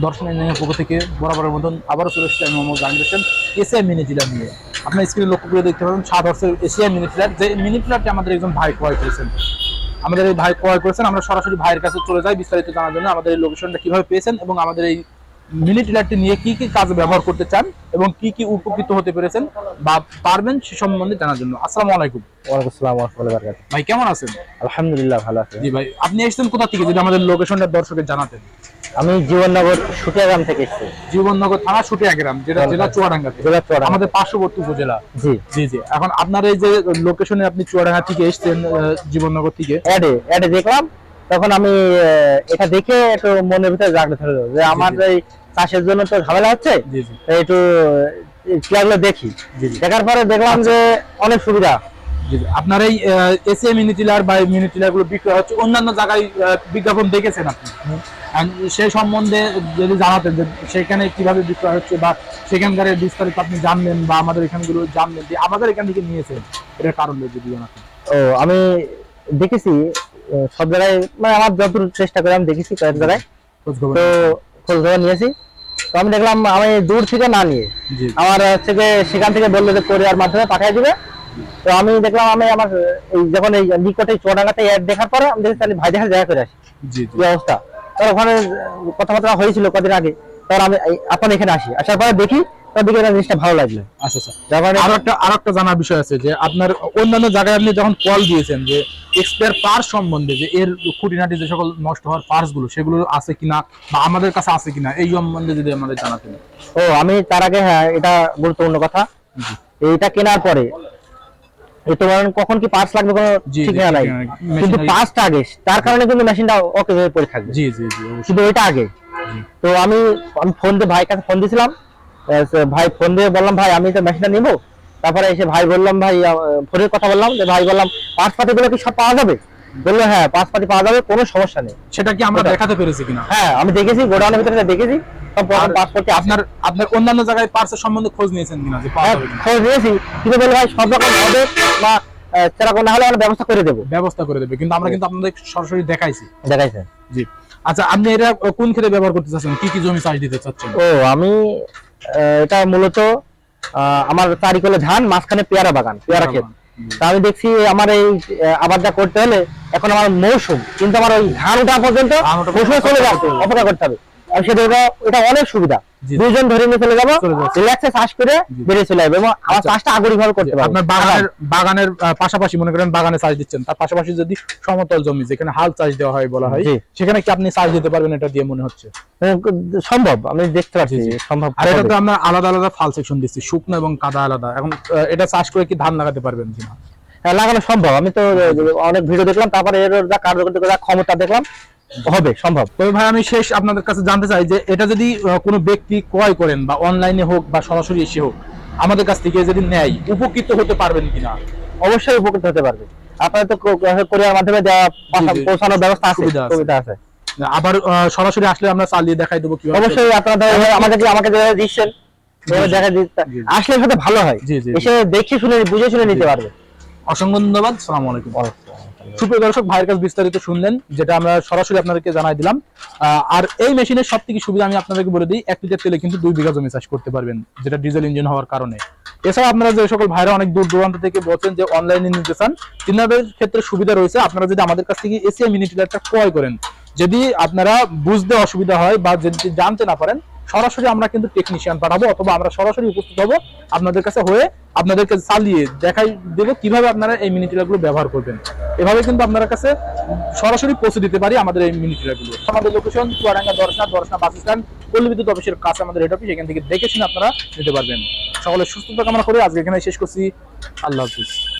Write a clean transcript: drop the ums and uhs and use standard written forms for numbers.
দর্শন ইঞ্জিনিয়ারিং পক্ষ থেকে বরাবরের মতন আবারও চলে এসেছি আমি Mohammad Jahangir Hossain ACI mini tiller নিয়ে। আপনার স্ক্রিনে লক্ষ্য করে দেখতে পাবেন 7 হর্সের এসিআই মিনি টিলার, যে মিনি টিলারটি আমাদের একজন ভাই ক্রয় করেছেন। আমাদের এই ভাই ক্রয় করেছেন, আমরা সরাসরি ভাইয়ের কাছে চলে যাই বিস্তারিত জানার জন্য, আমাদের এই লোকেশনটা কিভাবে পেয়েছেন এবং আমাদের এই মিনি টিলারটি নিয়ে কি কি কাজে ব্যবহার করতে চান এবং কি কি উপকৃত হতে পেরেছেন বা পারবেন সে সম্বন্ধে জানার জন্য। আসসালামু আলাইকুম। ওয়ালাইকুম আসসালাম ওয়া রাহমাতুল্লাহি ওয়া বারাকাতুহু। ভাই কেমন আছেন? আলহামদুলিল্লাহ ভালো আছি। জি ভাই, আপনি এসেছেন কোথা থেকে যদি আমাদের লোকেশনটা দর্শকের জানাতেন? আমি জীবননগর সুটিয়া গ্রাম থেকে এসেছি। জীবননগর থানা সুটিয়া গ্রাম, যেটা জেলা চুয়াডাঙ্গাতে, আমাদের পার্শ্ববর্তী উপজেলা। জি জি জি। এখন আপনার এই যে লোকেশনে আপনি চুয়াডাঙ্গা থেকে এসেছেন জীবননগর থেকে, অ্যাডে দেখলাম, তখন আমি এটা দেখে একটু মনের ভিতরে জাগতে ধরলো যে আমার এই চাষের জন্য তো ঝামেলা হচ্ছে, জি জি, একটু টিলাগুলো দেখি। দেখার পরে দেখলাম যে অনেক সুবিধা। জি জি। আপনার এই এসিআই মিনি টিলার বা মিনি টিলার গুলো বিক্রয় হচ্ছে অন্যান্য জায়গায়, বিজ্ঞাপন দেখেছেন আপনি, সেই সম্বন্ধে যদি জানাতেন যে সেখানে কিভাবে বিক্রয় হচ্ছে বা সেখানকার বিস্তারিত আপনি জানলেন বা আমাদের এখানগুলো জানলেন যে আমাদের এখান থেকে নিয়েছেন, এটার কারণ যদি জানাতেন। ও আমি দেখেছি সব জায়গায়, মানে আমার যতটুকু চেষ্টা করে আমি দেখেছি কয়েক জায়গায়, তো খোঁজ খবর নিয়েছি। তো আমি দেখলাম আমি দূর থেকে না নিয়ে আমার হচ্ছে সেখান থেকে বললো যে কোরিয়ার মাধ্যমে পাঠিয়ে দিবে। তো আমি দেখলাম আমি আমার এই যখন এই নিকটে চুয়াডাঙ্গাতে অ্যাড দেখার পরে আমি দেখি তাহলে ভাই দেখা দেখা করে আসি কি অবস্থা। তার ওখানে কথাবার্তা হয়েছিল কদিন আগে, তার আমি আপনার এখানে আসি, আসার পরে দেখি দিকে জিনিসটা ভালো লাগলো। আচ্ছা আচ্ছা, আরেকটা জানার বিষয় আছে যে আপনার অন্যান্য জায়গায় আপনি যখন কল দিয়েছেন যে এক্সপায়ার পার্টস সম্বন্ধে, যে এর খুঁটিনাটি যে সকল নষ্ট হওয়ার পার্টস গুলো সেগুলো আছে কিনা বা আমাদের কাছে আছে কিনা, এই সম্বন্ধে যদি আমাদের জানাতেন। ও আমি তার আগে, হ্যাঁ এটা গুরুত্বপূর্ণ কথা, এইটা কেনার পরে কখন কি পার্টস লাগবে কোনো ঠিক নাই, কিন্তু পার্টসটা আগে, তার কারণে কিন্তু মেশিনটা ওকে ভাবে পড়ে থাকবে। জি জি জি, শুধু ওইটা আগে। তো আমি ফোন দিয়ে ভাইয়ের কাছে ফোন দিয়েছিলাম, ভাই ফোন দিয়ে বললাম ভাই আমি তো মেশিনটা নিবো। তারপরে এসে ভাই বললাম ভাই ফোনের কথা বললাম যে ভাই বললাম পার্টস পাতিগুলো কি সব পাওয়া যাবে? বললো হ্যাঁ পার্টস পাতি পাওয়া যাবে, কোনো সমস্যা নেই। সেটা কি আমরা দেখাতে পেরেছি কিনা? হ্যাঁ আমি দেখেছি, গোডাউনের ভিতরে দেখেছি। আপনার অন্যান্য জায়গায় পার্টসের সম্বন্ধে খোঁজ নিয়েছেন কিনা যে পাওয়া যাবে কিনা? খোঁজ নিয়েছি, কিন্তু বলে ভাই সব রকম হবে বা সেরকম না হলে আমরা ব্যবস্থা করে দেবো। কিন্তু আমরা কিন্তু আপনাদের সরাসরি দেখাইছে। জি। আচ্ছা, আপনি এটা কোন ক্ষেত্রে ব্যবহার করতে চাচ্ছেন, কি কি জমি চাষ দিতে চাচ্ছেন? ও আমি এটা মূলত আমার চারিকলে ধান, মাঝখানে পেয়ারা বাগান, পেয়ারা ক্ষেত। তা আমি দেখছি আমার এই আবাদটা করতে হলে এখন আমার মৌসুম, কিন্তু আমার ওই ধান ওঠা পর্যন্ত মৌসুমে চলে যাচ্ছে, অপেক্ষা করতে হবে। এটা অনেক সুবিধা, দুইজন ধরে নিয়ে চলে যাবো, রিল্যাক্সে চাষ করে বেরিয়ে চলে যাবে এবং আমার চাষটা আগ্রহী ভাবে করতে পারবো। আপনার বাগানের পাশাপাশি মনে করেন বাগানে চাষ দিচ্ছেন, তার পাশাপাশি যদি সমতল জমি যেখানে হাল চাষ দেওয়া হয় বলা হয়, সেখানে কি আপনি চাষ দিতে পারবেন? এটা দিয়ে মনে হচ্ছে সম্ভব, আমি দেখতে পাচ্ছি সম্ভব। আর এটা তো আমরা আলাদা আলাদা ফাল সেকশন দিচ্ছি, শুকনো এবং কাদা আলাদা। এখন এটা চাষ করে কি ধান লাগাতে পারবেন কিনা? লাগানো সম্ভব, আমি তো অনেক ভিডিও দেখলাম, তারপরে এর যা কার্যকর ক্ষমতা দেখলাম, হবে সম্ভব। তবে ভাই আমি শেষ আপনাদের কাছে জানতে চাই যে এটা যদি কোনো ব্যক্তি ক্রয় করেন বা অনলাইনে হোক বা সরাসরি এসে হোক আমাদের কাছ থেকে যদি নেয়, উপকৃত হতে পারবেন কিনা? অবশ্যই উপকৃত হতে পারবে। আপনাদের তো কোরিয়ার মাধ্যমে পৌঁছানোর ব্যবস্থা আছে, সুবিধা আছে। আবার সরাসরি আসলে আমরা চালিয়ে দেখাই দেবো কি। অবশ্যই আপনারা আমাকে দিচ্ছেন, আসলে সাথে ভালো হয়, এসে দেখে শুনে বুঝে শুনে নিতে পারবে। অসংখ্য ধন্যবাদ। আসসালামু আলাইকুম। সুপ্রিয় দর্শক, ভাইয়ের কাছে বিস্তারিত শুনলেন, যেটা আমরা সরাসরি আপনাদেরকে জানাই দিলাম। আর এই মেশিনের সবথেকে সুবিধা আমি আপনাদেরকে বলে দিই, 1 লিটার তেলে কিন্তু 2 বিঘা জমি চাষ করতে পারবেন, যেটা ডিজেল ইঞ্জিন হওয়ার কারণে। এছাড়া আপনারা যে সকল ভাইরা অনেক দূর দূরান্ত থেকে বলছেন যে অনলাইনে নিতে চান, তিনাদের ক্ষেত্রে সুবিধা রয়েছে। আপনারা যদি আমাদের কাছ থেকে এসিআই মিনি টিলারটা ক্রয় করেন, যদি আপনারা বুঝতে অসুবিধা হয় বা যদি জানতে না পারেন, সরাসরি আমরা কিন্তু টেকনিশিয়ান পাঠাবো অথবা আমরা সরাসরি উপস্থিত হবো আপনাদের কাছে, হয়ে আপনাদেরকে চালিয়ে দেখাই দেবো কিভাবে আপনারা এই মিনি টিলারগুলো ব্যবহার করবেন। এভাবে কিন্তু আপনার কাছে সরাসরি পৌঁছে দিতে পারি আমাদের এই মিনি টিলারগুলো। আমাদের location Chuadanga Darshana bus stand, পল্লী বিদ্যুৎ অফিসের কাছে আমাদের হেড অফিস, এখান থেকে দেখে শুনে আপনারা নিতে পারবেন। সকলের সুস্থতা কামনা করে আজকে এখানে শেষ করছি। আল্লাহ হাফিজ।